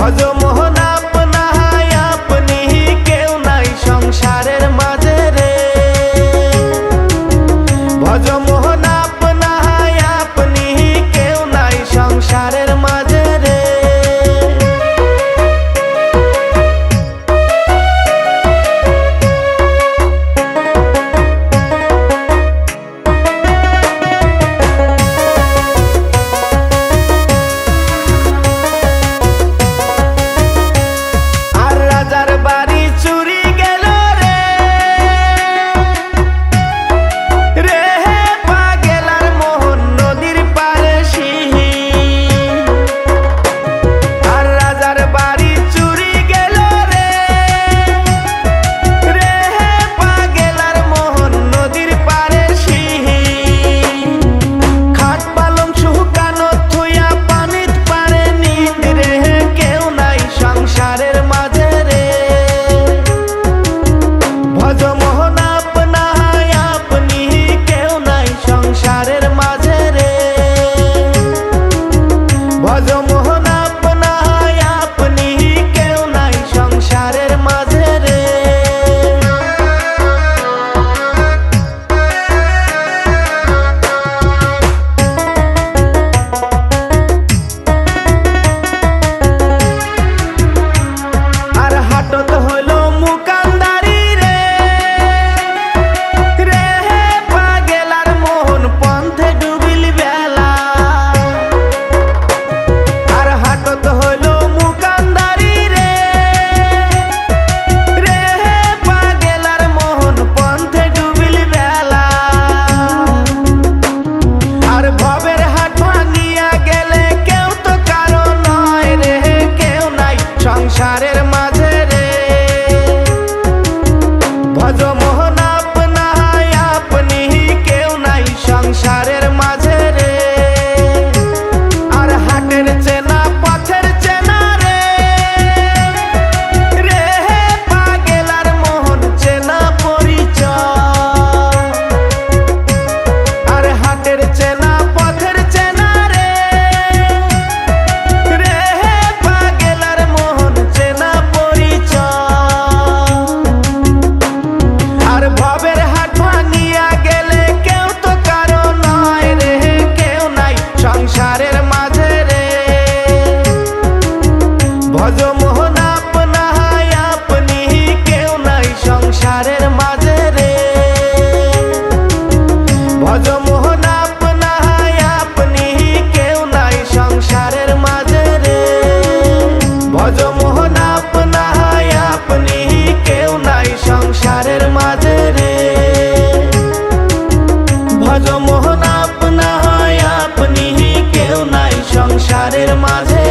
ভজ মোহন আপনা আপনি কেউ নাই সংসারের মাঝে রে। ভজ মোহন আপনা আপনি কেউ নাই সংসারের মাঝে রে। সংসারের মাঝে রে। ভজ মোহন আপনা আপনি কেউ নাই সংসারের মাঝে রে। আর হাটের চেনা পথের চেনা রে, রে পাগেল আর মোহন চেনা পরিচয়। আর হাটের চেনা পথের চেনা রে, রে পাগেল আর মোহন চেনা পরিচয়। আর ভবের হাট ভাঙিয়া গেলে কেউ তো কারো নয় রে, কেউ নাই সংসারের মাঝে রে। ভজ মোহন আপনা আপনি কেউ নাই সংসারের মাঝে রে। ভজ মোহন আপনা আপনি কেউ নাই সংসারের মাঝে রে। ভজ মোহন আপনা আপনি কেউ নাই সংসারের মাঝে রে। ভজ মোহন আপনা আপনি কেউ নাই সংসারের মাঝে।